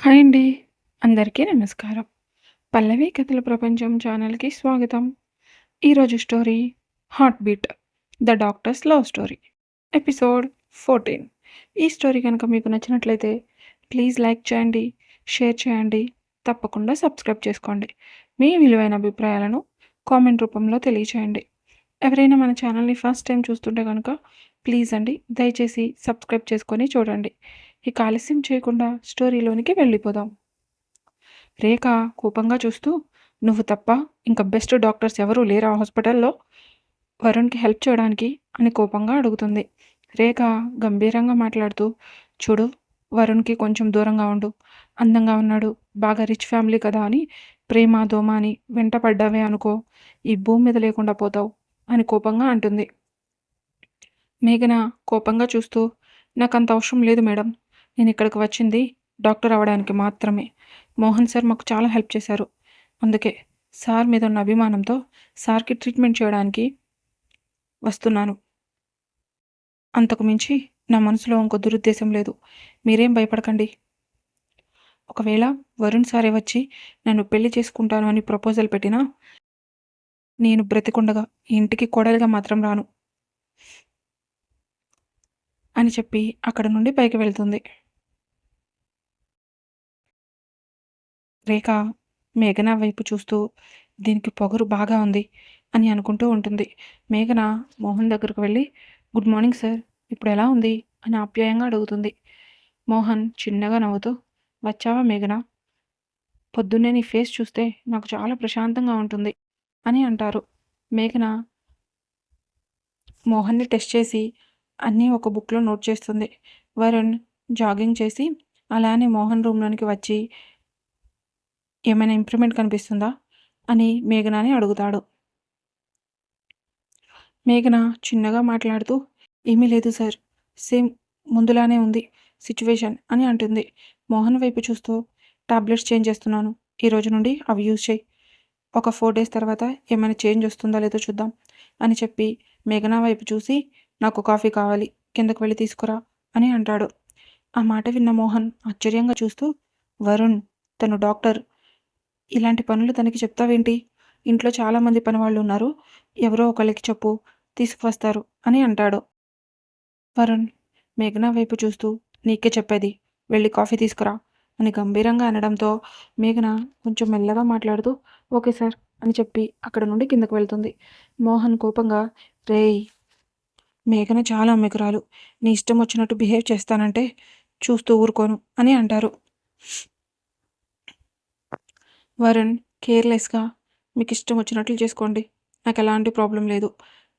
Hi అండి. అందరికీ నమస్కారం. 'పల్లవి కథల ప్రపంచం' ఛానల్‌కి స్వాగతం. ఈరోజు story 'heart beat the doctors love story' episode 14. ఈ స్టోరీ కనుక మీకు నచ్చినట్లయితే ప్లీజ్ లైక్ చేయండి, షేర్ చేయండి, తప్పకుండా సబ్స్క్రైబ్ చేసుకోండి. మీ విలువైన అభిప్రాయాలను కామెంట్ రూపంలో తెలియచేయండి. ఎవరైనా మన ఛానల్‌ని ఫస్ట్ టైం చూస్తుంటే గనుక ప్లీజ్ అండి దయచేసి సబ్స్క్రైబ్ చేసుకొని చూడండి. ఇక ఆలస్యం చేయకుండా స్టోరీలోనికి వెళ్ళిపోదాం. రేఖ కోపంగా చూస్తూ, "నువ్వు తప్ప ఇంక బెస్ట్ డాక్టర్స్ ఎవరూ లేరా హాస్పిటల్‌లో వరుణ్‌కి హెల్ప్ చేయడానికి?" అని కోపంగా అడుగుతుంది. రేఖ గంభీరంగా మాట్లాడుతూ, "చూడు, వరుణ్‌కి కొంచెం దూరంగా ఉండు. అందంగా ఉన్నాడు, బాగా రిచ్ ఫ్యామిలీ కదా అని ప్రేమ, దోమ అని వెంట పడ్డావే అనుకో, ఈ భూమి మీద లేకుండా పోతావు" అని కోపంగా అంటుంది. మేఘన కోపంగా చూస్తూ, "నాకంత అవసరం లేదు మేడం. నేనిక్కడికి వచ్చింది డాక్టర్ అవ్వడానికి మాత్రమే. మోహన్ సార్ మాకు చాలా హెల్ప్ చేశారు. అందుకే సార్ మీద ఉన్న అభిమానంతో సార్‌కి ట్రీట్మెంట్ చేయడానికి వస్తున్నాను. అంతకు మించి నా మనసులో ఇంకో దురుద్దేశం లేదు. మీరేం భయపడకండి. ఒకవేళ వరుణ్ సారే వచ్చి నన్ను పెళ్లి చేసుకుంటాను అని ప్రపోజల్ పెట్టినా నేను బ్రతికుండగా ఈ ఇంటికి కోడలిగా మాత్రం రాను" అని చెప్పి అక్కడి నుండి పైకి వెళ్తుంది. రేఖ మేఘన వైపు చూస్తూ, దీనికి పొగరు బాగా ఉంది అని అనుకుంటూ ఉంటుంది. మేఘన మోహన్ దగ్గరకు వెళ్ళి, "గుడ్ మార్నింగ్ సార్, ఇప్పుడు ఎలా ఉంది?" అని ఆప్యాయంగా అడుగుతుంది. మోహన్ చిన్నగా నవ్వుతూ, "వచ్చావా మేఘన? పొద్దున్నే నీ ఫేస్ చూస్తే నాకు చాలా ప్రశాంతంగా ఉంటుంది" అని అంటారు. మేఘన మోహన్‌ని టెస్ట్ చేసి అన్నీ ఒక బుక్‌లో నోట్ చేస్తుంది. వరుణ్ జాగింగ్ చేసి అలానే మోహన్ రూమ్‌లోనికి వచ్చి, "ఏమైనా ఇంప్రూవ్‌మెంట్ కనిపిస్తుందా?" అని మేఘనని అడుగుతాడు. మేఘన చిన్నగా మాట్లాడుతూ, "ఏమీ లేదు సార్. సేమ్ ముందులానే ఉంది సిట్యుయేషన్" అని అంటుంది. మోహన్ వైపు చూస్తూ, "టాబ్లెట్స్ చేంజ్ చేస్తున్నాను. ఈ రోజు నుండి అవి యూజ్ చెయ్యి. ఒక 4 డేస్ తర్వాత ఏమైనా చేంజ్ వస్తుందో లేదో చూద్దాం" అని చెప్పి మేఘన వైపు చూసి, "నాకు కాఫీ కావాలి. కిందకు వెళ్లి తీసుకురా" అని అంటాడు. ఆ మాట విన్న మోహన్ ఆశ్చర్యంగా చూస్తూ, "వరుణ్, తను డాక్టర్. ఇలాంటి పనులు తనకి చెప్తావేంటి? ఇంట్లో చాలామంది పనివాళ్ళున్నారు. ఎవరో ఒకళ్ళకి చెప్పు, తీసుకువస్తారు" అని అంటాడు. వరుణ్ మేఘన వైపు చూస్తూ, "నీకే చెప్పేది. వెళ్ళి కాఫీ తీసుకురా" అని గంభీరంగా అనడంతో మేఘన కొంచెం మెల్లగా మాట్లాడుతూ, "ఓకే సార్" అని చెప్పి అక్కడ నుండి కిందకు వెళ్తుంది. మోహన్ కోపంగా, "రేయ్! మేఘన చాలా అమాయకురాలు. నీ ఇష్టం వచ్చినట్టు బిహేవ్ చేస్తానంటే చూస్తూ ఊరుకోను" అని అంటారు. వరుణ్ కేర్‌లెస్‌గా, "మీకిష్టం వచ్చినట్లు చేసుకోండి. నాకెలాంటి ప్రాబ్లమ్ లేదు.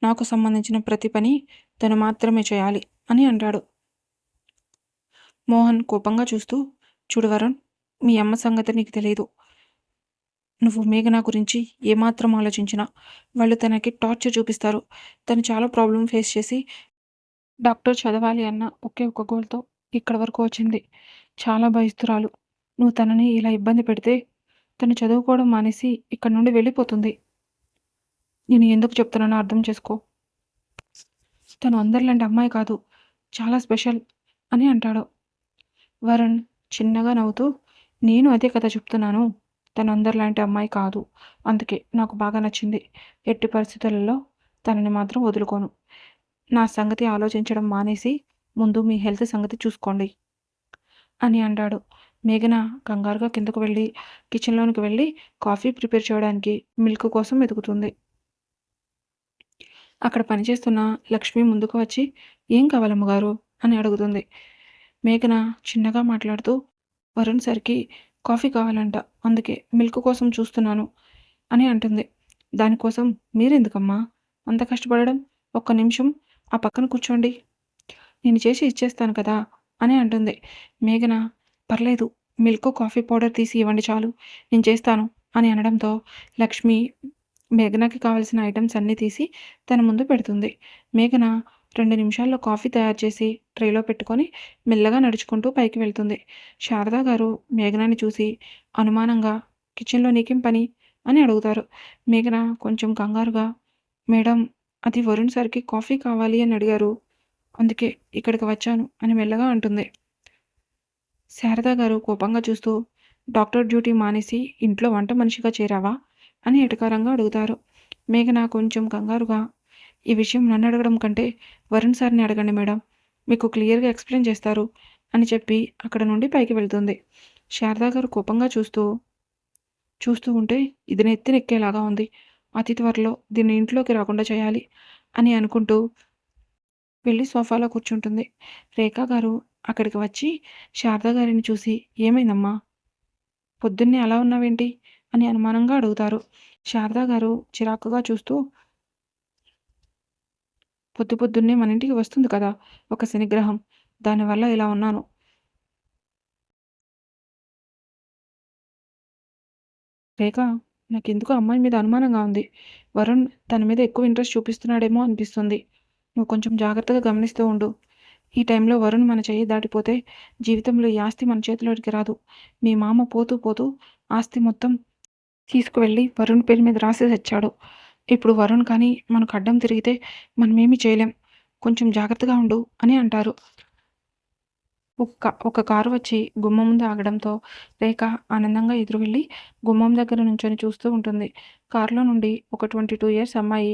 నాకు సంబంధించిన ప్రతి పని తను మాత్రమే చేయాలి" అని అంటాడు. మోహన్ కోపంగా చూస్తూ, "చూడు వరుణ్, మీ అమ్మ సంగతి నీకు తెలీదు. నువ్వు మేఘన గురించి ఏమాత్రం ఆలోచించినా వాళ్ళు తనకి టార్చర్ చూపిస్తారు. తను చాలా ప్రాబ్లమ్ ఫేస్ చేసి డాక్టర్ చదవాలి అన్న ఒకే ఒక గోల్‌తో ఇక్కడి వరకు వచ్చింది. చాలా భయస్తురాలు. నువ్వు తనని ఇలా ఇబ్బంది పెడితే తను చదువుకోవడం మానేసి ఇక్కడి నుండి వెళ్ళిపోతుంది. నేను ఎందుకు చెప్తున్నానో అర్థం చేసుకో. తను అందరిలాంటి అమ్మాయి కాదు. చాలా స్పెషల్" అని అంటాడు. వరుణ్ చిన్నగా నవ్వుతూ, "నేను అదే కదా చెప్తున్నాను. తను అందరిలాంటి అమ్మాయి కాదు. అందుకే నాకు బాగా నచ్చింది. ఎట్టి పరిస్థితులలో తనని మాత్రం వదులుకోను. నా సంగతి ఆలోచించడం మానేసి ముందు మీ హెల్త్ సంగతి చూసుకోండి" అని అంటాడు. మేఘన కంగారుగా కిందకు వెళ్ళి కిచెన్‌లోనికి వెళ్ళి కాఫీ ప్రిపేర్ చేయడానికి మిల్క్ కోసం వెతుకుతుంది. అక్కడ పనిచేస్తున్న లక్ష్మి ముందుకు వచ్చి, "ఏం కావాలి అమ్మగారు?" అని అడుగుతుంది. మేఘన చిన్నగా మాట్లాడుతూ, "వరుణ్ సార్‌కి కాఫీ కావాలంట. అందుకే మిల్క్ కోసం చూస్తున్నాను" అని అంటుంది. "దానికోసం మీరెందుకమ్మా అంత కష్టపడడం? ఒక్క నిమిషం ఆ పక్కన కూర్చోండి. నేను చేసి ఇచ్చేస్తాను కదా" అని అంటుంది. మేఘన, "పర్లేదు, మిల్క్, కాఫీ పౌడర్ తీసి ఇవ్వండి చాలు. నేను చేస్తాను" అని అనడంతో లక్ష్మి మేఘనకి కావాల్సిన ఐటెమ్స్ అన్నీ తీసి తన ముందు పెడుతుంది. మేఘన 2 నిమిషాల్లో కాఫీ తయారు చేసి ట్రేలో పెట్టుకొని మెల్లగా నడుచుకుంటూ పైకి వెళ్తుంది. శారద గారు మేఘనని చూసి అనుమానంగా, "కిచెన్‌లో నీకేం పని?" అని అడుగుతారు. మేఘన కొంచెం కంగారుగా, "మేడం, అది వరుణ్ సార్‌కి కాఫీ కావాలి అని అడిగారు. అందుకే ఇక్కడికి వచ్చాను" అని మెల్లగా అంటుంది. శారద గారు కోపంగా చూస్తూ, డాక్టర్ డ్యూటీ మానేసి ఇంట్లో వంట మనిషిగా చేరావా అని ఎటకారంగా అడుగుతారు. మేఘన కొంచెం కంగారుగా, ఈ విషయం నన్ను అడగడం కంటే వరుణ్ సార్ని అడగండి మేడం, మీకు క్లియర్గా ఎక్స్ప్లెయిన్ చేస్తారు అని చెప్పి అక్కడ నుండి పైకి వెళ్తుంది. శారద గారు కోపంగా చూస్తూ ఉంటే ఇది నెత్తినెక్కేలాగా ఉంది, అతి త్వరలో దీన్ని ఇంట్లోకి రాకుండా చేయాలి అని అనుకుంటూ వెళ్ళి సోఫాలో కూర్చుంటుంది. రేఖా గారు అక్కడికి వచ్చి శారద గారిని చూసి, ఏమైందమ్మా, పొద్దున్నే అలా ఉన్నావేంటి అని అనుమానంగా అడుగుతారు. శారదా గారు చిరాకుగా చూస్తూ, పొద్దున్నే మన ఇంటికి వస్తుంది కదా ఒక శనిగ్రహం, దానివల్ల ఇలా ఉన్నాను. రేఖ, నాకెందుకో అమ్మాయి మీద అనుమానంగా ఉంది. వరుణ్ తన మీద ఎక్కువ ఇంట్రెస్ట్ చూపిస్తున్నాడేమో అనిపిస్తుంది. నువ్వు కొంచెం జాగ్రత్తగా గమనిస్తూ ఉండు. ఈ టైంలో వరుణ్ మన చెయ్యి దాటిపోతే జీవితంలో ఈ ఆస్తి మన చేతిలోకి రాదు. మీ మామ పోతూ పోతూ ఆస్తి మొత్తం తీసుకువెళ్ళి వరుణ్ పేరు మీద రాసి తెచ్చాడు. ఇప్పుడు వరుణ్ కానీ మనకు అడ్డం తిరిగితే మనమేమీ చేయలేం. కొంచెం జాగ్రత్తగా ఉండు అని అంటారు. ఒక కారు వచ్చి గుమ్మం ముందు ఆగడంతో రేఖ ఆనందంగా ఎదురు వెళ్ళి గుమ్మం దగ్గర నుంచొని చూస్తూ ఉంటుంది. కారులో నుండి ఒక 22 ఇయర్స్ అమ్మాయి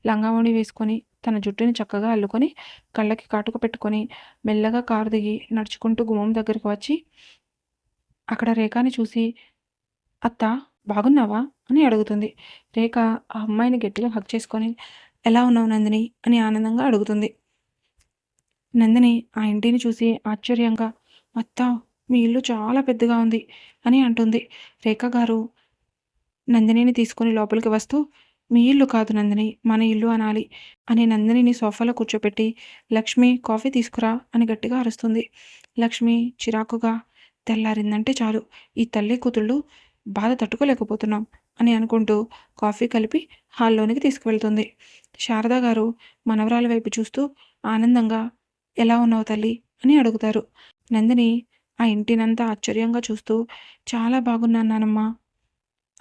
లంగావోణి వేసుకొని తన జుట్టుని చక్కగా అల్లుకొని కళ్ళకి కాటుక పెట్టుకొని మెల్లగా కారు దిగి నడుచుకుంటూ గుమ్మం దగ్గరికి వచ్చి అక్కడ రేఖని చూసి, అత్త, బాగున్నావా అని అడుగుతుంది. రేఖ ఆ అమ్మాయిని గట్టిగా హగ్ చేసుకొని, ఎలా ఉన్నావు నందిని అని ఆనందంగా అడుగుతుంది. నందిని ఆ ఇంటిని చూసి ఆశ్చర్యంగా, అత్తా, మీ ఇల్లు చాలా పెద్దగా ఉంది అని అంటుంది. రేఖ గారు నందినిని తీసుకొని లోపలికి వస్తూ, మీ ఇల్లు కాదు నందిని, మన ఇల్లు అనాలి అని నందినిని సోఫాలో కూర్చోపెట్టి, లక్ష్మి కాఫీ తీసుకురా అని గట్టిగా అరుస్తుంది. లక్ష్మి చిరాకుగా, తెల్లారిందంటే చాలు ఈ తల్లి కూతుళ్ళు బాధ తట్టుకోలేకపోతున్నాం అని అనుకుంటూ కాఫీ కలిపి హాల్లోనికి తీసుకువెళ్తుంది. శారదా గారు మనవరాల వైపు చూస్తూ ఆనందంగా, ఎలా ఉన్నావు తల్లి అని అడుగుతారు. నందిని ఆ ఇంటినంతా ఆశ్చర్యంగా చూస్తూ, చాలా బాగున్నాను నానమ్మ,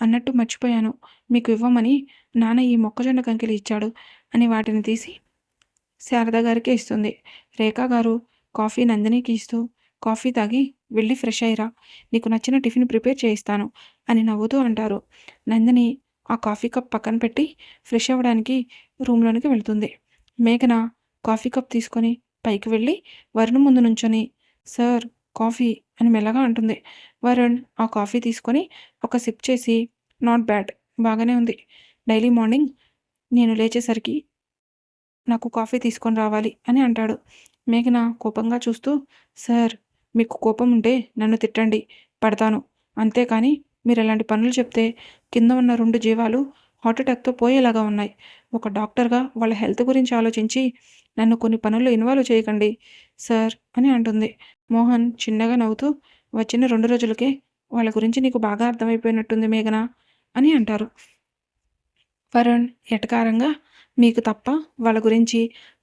అన్నట్టు మర్చిపోయాను, మీకు ఇవ్వమని నాన్న ఈ మొక్కజొన్న కంకిలు ఇచ్చాడు అని వాటిని తీసి శారద గారికి ఇస్తుంది. రేఖా గారు కాఫీ నందినికి ఇస్తూ, కాఫీ తాగి వెళ్ళి ఫ్రెష్ అయ్యిరా, నీకు నచ్చిన టిఫిన్ ప్రిపేర్ చేయిస్తాను అని నవ్వుతూ అంటారు. నందిని ఆ కాఫీ కప్ పక్కన పెట్టి ఫ్రెష్ అవ్వడానికి రూమ్లోనికి వెళ్తుంది. మేఘన కాఫీ కప్ తీసుకొని పైకి వెళ్ళి వరుణ్ ముందు నుంచొని, సార్, కాఫీ అని మెల్లగా అంటుంది. వరుణ్ ఆ కాఫీ తీసుకొని ఒక సిప్ చేసి, నాట్ బ్యాడ్, బాగానే ఉంది, డైలీ మార్నింగ్ నేను లేచేసరికి నాకు కాఫీ తీసుకొని రావాలి అని అంటాడు. మేఘన కోపంగా చూస్తూ, సార్, మీకు కోపం ఉంటే నన్ను తిట్టండి, పడతాను, అంతేకాని మీరు ఇలాంటి పనులు చెప్తే కింద ఉన్న 2 జీవాలు హార్ట్అటాక్తో పోయేలాగా ఉన్నాయి. ఒక డాక్టర్గా వాళ్ళ హెల్త్ గురించి ఆలోచించి నన్ను కొన్ని పనుల్లో ఇన్వాల్వ్ చేయకండి సార్ అని అంటుంది. మోహన్ చిన్నగా నవ్వుతూ, వచ్చిన 2 రోజులకే వాళ్ళ గురించి నీకు బాగా అర్థమైపోయినట్టుంది మేఘన అని అంటారు. వరుణ్ ఎటకారంగా, మీకు తప్ప వాళ్ళ గురించి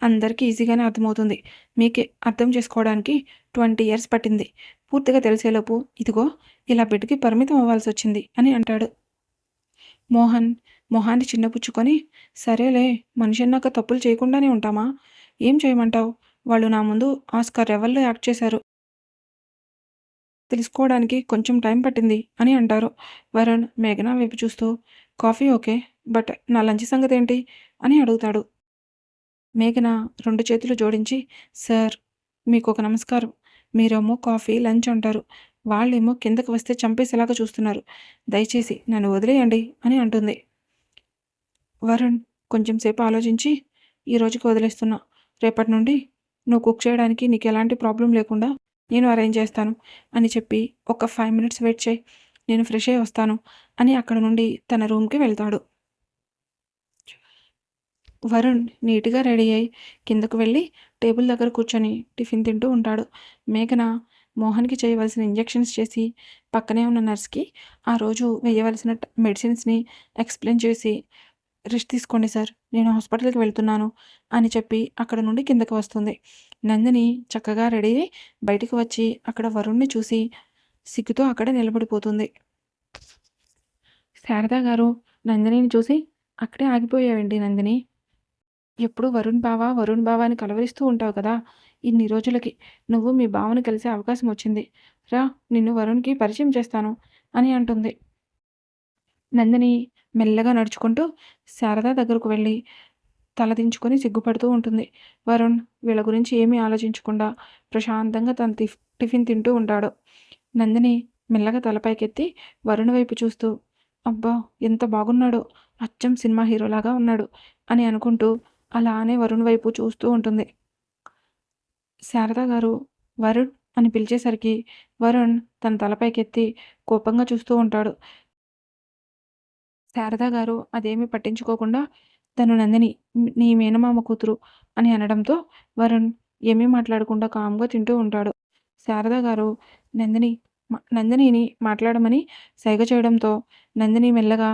అందరికీ ఈజీగానే అర్థమవుతుంది, మీకే అర్థం చేసుకోవడానికి 20 ఇయర్స్ పట్టింది, పూర్తిగా తెలిసేలోపు ఇదిగో ఇలా బెడ్కి పరిమితం అవ్వాల్సి వచ్చింది అని అంటాడు. మోహన్ మొహాన్ని చిన్నపుచ్చుకొని, సరేలే, మనిషి అన్నాక తప్పులు చేయకుండానే ఉంటామా, ఏం చేయమంటావు, వాళ్ళు నా ముందు ఆస్కార్ లెవెల్లో యాక్ట్ చేశారు, తెలుసుకోవడానికి కొంచెం టైం పట్టింది అని అంటారు. వరుణ్ మేఘన వైపు చూస్తూ, కాఫీ ఓకే, బట్ నా లంచ్ సంగతి ఏంటి అని అడుగుతాడు. మేఘన 2 చేతులు జోడించి, సార్, మీకు ఒక నమస్కారం, మీరేమో కాఫీ లంచ్ అంటారు, వాళ్ళేమో కిందకు వస్తే చంపేసేలాగా చూస్తున్నారు, దయచేసి నన్ను వదిలేయండి అని అంటుంది. వరుణ్ కొంచెం సేపు ఆలోచించి, ఈ రోజుకి వదిలేస్తున్నా, రేపటి నుండి నువ్వు కుక్ చేయడానికి నీకు ఎలాంటి ప్రాబ్లం లేకుండా నేను అరేంజ్ చేస్తాను అని చెప్పి ఒక 5 మినిట్స్ వెయిట్ చేయి, నేను ఫ్రెష్ అయ్యి వస్తాను అని అక్కడ నుండి తన రూమ్కి వెళ్తాడు. వరుణ్ నీట్గా రెడీ అయ్యి కిందకు వెళ్ళి టేబుల్ దగ్గర కూర్చొని టిఫిన్ తింటూ ఉంటాడు. మేఘన మోహన్కి చేయవలసిన ఇంజెక్షన్స్ చేసి పక్కనే ఉన్న నర్స్కి ఆ రోజు వేయవలసిన మెడిసిన్స్ని ఎక్స్ప్లెయిన్ చేసి, రెస్ట్ తీసుకోండి సార్, నేను హాస్పిటల్కి వెళ్తున్నాను అని చెప్పి అక్కడ నుండి కిందకి వస్తుంది. నందిని చక్కగా రెడీ అయ్యి బయటికి వచ్చి అక్కడ వరుణ్ణి చూసి సిగ్గుతో అక్కడే నిలబడిపోతుంది. శారదా గారు నందినిని చూసి, అక్కడే ఆగిపోయావేంటి నందిని, ఎప్పుడు వరుణ్ బావ వరుణ్ బావ అని కలవరిస్తూ ఉంటావు కదా, ఇన్ని రోజులకి నువ్వు మీ బావని కలిసే అవకాశం వచ్చింది, రా నిన్ను వరుణ్‌కి పరిచయం చేస్తాను అని అంటుంది. నందిని మెల్లగా నడుచుకుంటూ శారద దగ్గరకు వెళ్ళి తలదించుకొని సిగ్గుపడుతూ ఉంటుంది. వరుణ్ వీళ్ళ గురించి ఏమీ ఆలోచించకుండా ప్రశాంతంగా తను టిఫిన్ తింటూ ఉంటాడు. నందిని మెల్లగా తల పైకెత్తి వరుణ్ వైపు చూస్తూ, అబ్బా! ఎంత బాగున్నాడో! అచ్చం సినిమా హీరోలాగా ఉన్నాడు అని అనుకుంటూ అలానే వరుణ్ వైపు చూస్తూ ఉంటుంది. శారద గారు వరుణ్ అని పిలిచేసరికి వరుణ్ తన తల పైకెత్తి కోపంగా చూస్తూ ఉంటాడు. శారద గారు అదేమీ పట్టించుకోకుండా తను నందిని నీ మేనమామ కూతురు అని అనడంతో వరుణ్ ఏమీ మాట్లాడకుండా కామ్‌గా తింటూ ఉంటాడు. శారద గారు నందిని నందినిని మాట్లాడమని సైగ చేయడంతో నందిని మెల్లగా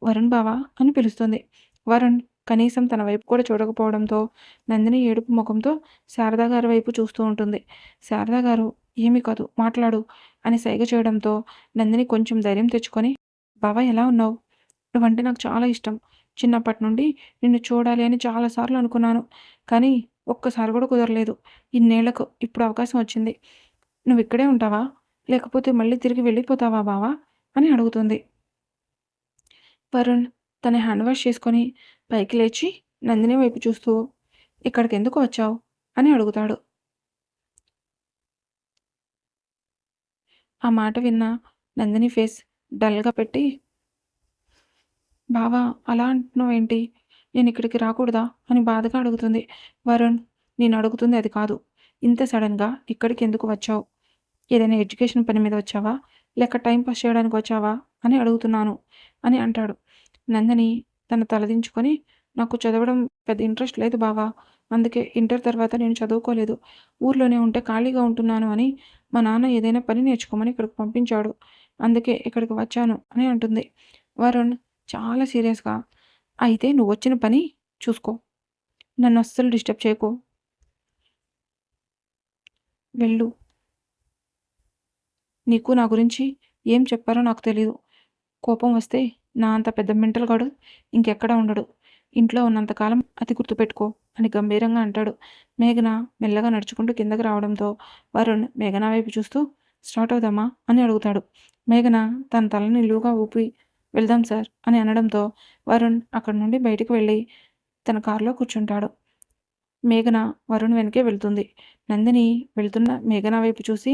వరుణ్ బావ అని పిలుస్తుంది. వరుణ్ కనీసం తన వైపు కూడా చూడకపోవడంతో నందిని ఏడుపు ముఖంతో శారద గారి వైపు చూస్తూ ఉంటుంది. శారద గారు ఏమీ కాదు మాట్లాడు అని సైగ చేయడంతో నందిని కొంచెం ధైర్యం తెచ్చుకొని బావ ఎలా ఉన్నావు? నువ్వంటే నాకు చాలా ఇష్టం. చిన్నప్పటి నుండి నిన్ను చూడాలి అని చాలా సార్లు అనుకున్నాను. కానీ ఒక్కసారి కూడా కుదరలేదు. ఇన్నేళ్లకు ఇప్పుడు అవకాశం వచ్చింది. నువ్విక్కడే ఉంటావా? లేకపోతే మళ్ళీ తిరిగి వెళ్ళిపోతావా బావా? అని అడుగుతుంది. వరుణ్ తన హ్యాండ్ వాష్ చేసుకొని పైకి లేచి నందిని వైపు చూస్తూ ఇక్కడికెందుకు వచ్చావు? అని అడుగుతాడు. ఆ మాట విన్న నందిని ఫేస్ డల్‌గా పెట్టి బావా! అలా అంటున్నావేంటి? నేనిక్కడికి రాకూడదా? అని బాధగా అడుగుతుంది. వరుణ్ నేనడుగుతుంది అది కాదు. ఇంత సడెన్‌గా ఇక్కడికెందుకు వచ్చావు? ఏదైనా ఎడ్యుకేషన్ పని మీద వచ్చావా? లేక టైమ్ పాస్ చేయడానికి వచ్చావా? అని అడుగుతున్నాను అని అంటాడు. నందిని తన తలదించుకొని నాకు చదవడం పెద్ద ఇంట్రెస్ట్ లేదు బావా. అందుకే ఇంటర్ తర్వాత నేను చదువుకోలేదు. ఊర్లోనే ఉంటే ఖాళీగా ఉంటున్నాను అని మా నాన్న ఏదైనా పని నేర్చుకోమని ఇక్కడికి పంపించాడు. అందుకే ఇక్కడికి వచ్చాను అని అంటుంది. వరుణ్ చాలా సీరియస్‌గా అయితే నువ్వొచ్చిన పని చూసుకో. నన్నస్సలు డిస్టర్బ్ చేయకు. వెళ్ళు. నీకు నా గురించి ఏం చెప్పారో నాకు తెలీదు. కోపం వస్తే నా అంత పెద్ద మెంటల్ గాడు ఇంకెక్కడా ఉండడు. ఇంట్లో ఉన్నంత కాలం అది గుర్తుపెట్టుకో అని గంభీరంగా అంటాడు. మేఘన మెల్లగా నడుచుకుంటూ కిందకి రావడంతో వరుణ్ మేఘన వైపు చూస్తూ స్టార్ట్ అవుదామా అని అడుగుతాడు. మేఘన తన తలని నిలువుగా ఊపి వెళ్దాం సార్ అని అనడంతో వరుణ్ అక్కడి నుండి బయటికి వెళ్ళి తన కారులో కూర్చుంటాడు. మేఘన వరుణ్ వెనకే వెళ్తుంది. నందిని వెళ్తున్న మేఘన వైపు చూసి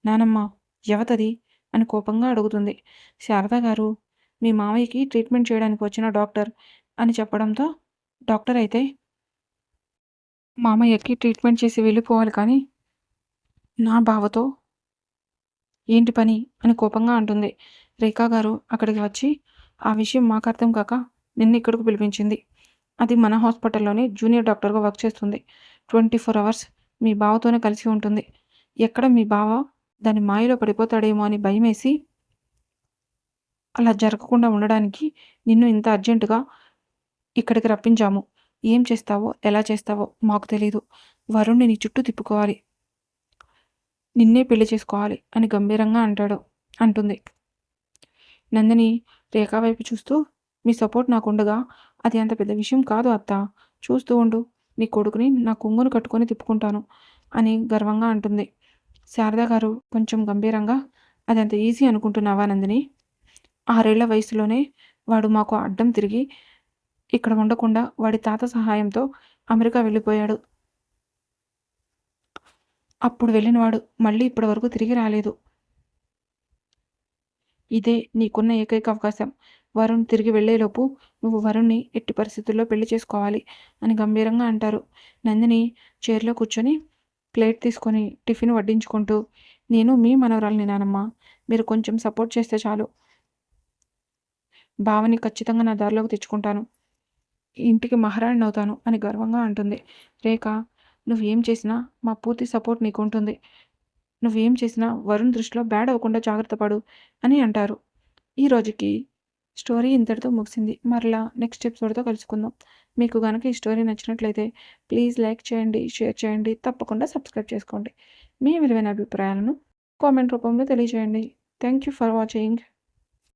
నానమ్మ ఎవతది అని కోపంగా అడుగుతుంది. శారద గారు మీ మావయ్యకి ట్రీట్మెంట్ చేయడానికి వచ్చిన డాక్టర్ అని చెప్పడంతో డాక్టర్ అయితే మామయ్యకి ట్రీట్మెంట్ చేసి వెళ్ళిపోవాలి కానీ నా బావతో ఏంటి పని అని కోపంగా అంటుంది. రేఖా గారు అక్కడికి వచ్చి ఆ విషయం మాకు అర్థం కాక నిన్ను ఇక్కడికి పిలిపించింది. అది మన హాస్పిటల్లోనే జూనియర్ డాక్టర్గా వర్క్ చేస్తుంది. 24 అవర్స్ మీ బావతోనే కలిసి ఉంటుంది. ఎక్కడ మీ బావ దాని మాయలో పడిపోతాడేమో అని భయమేసి అలా జరగకుండా ఉండడానికి నిన్ను ఇంత అర్జెంటుగా ఇక్కడికి రప్పించాము. ఏం చేస్తావో, ఎలా చేస్తావో మాకు తెలీదు. వరుణ్‌ని నీ చుట్టూ తిప్పుకోవాలి. నిన్నే పెళ్లి చేసుకోవాలి అని గంభీరంగా అంటుంది. నందిని రేఖ వైపు చూస్తూ మీ సపోర్ట్ నాకుండగా అది అంత పెద్ద విషయం కాదు అత్తా. చూస్తూ ఉండు. నీ కొడుకుని నా కొంగును కట్టుకొని తిప్పుకుంటాను అని గర్వంగా అంటుంది. శారద గారు కొంచెం గంభీరంగా అదంత ఈజీ అనుకుంటున్నావా నందిని? 6 ఏళ్ల వయసులోనే వాడు మాకు అడ్డం తిరిగి ఇక్కడ ఉండకుండా వాడి తాత సహాయంతో అమెరికా వెళ్ళిపోయాడు. అప్పుడు వెళ్ళినవాడు మళ్ళీ ఇప్పటి వరకు తిరిగి రాలేదు. ఇదే నీకున్న ఏకైక అవకాశం. వరుణ్ తిరిగి వెళ్ళేలోపు నువ్వు వరుణ్‌ని ఎట్టి పరిస్థితుల్లో పెళ్లి చేసుకోవాలి అని గంభీరంగా అంటారు. నందిని చైర్‌లో కూర్చొని ప్లేట్ తీసుకొని టిఫిన్ వడ్డించుకుంటూ నేను మీ మనవరాలిని నానమ్మ. మీరు కొంచెం సపోర్ట్ చేస్తే చాలు. బావని ఖచ్చితంగా నా దారిలోకి తెచ్చుకుంటాను. ఇంటికి మహారాణినవుతాను అని గర్వంగా అంటుంది. రేఖ నువ్వేం చేసినా మా పూర్తి సపోర్ట్ నీకుంటుంది. నువ్వేం చేసినా వరుణ్ దృష్టిలో బ్యాడ్ అవ్వకుండా జాగ్రత్త పడు అని అంటారు. ఈ రోజుకి స్టోరీ ఇంతటితో ముగిసింది. మరలా నెక్స్ట్ ఎపిసోడ్‌తో కలుసుకుందాం. మీకు గనక ఈ స్టోరీ నచ్చినట్లయితే ప్లీజ్ లైక్ చేయండి, షేర్ చేయండి, తప్పకుండా సబ్స్క్రైబ్ చేసుకోండి. మీ విలువైన అభిప్రాయాలను కామెంట్ రూపంలో తెలియజేయండి. Thank you for watching.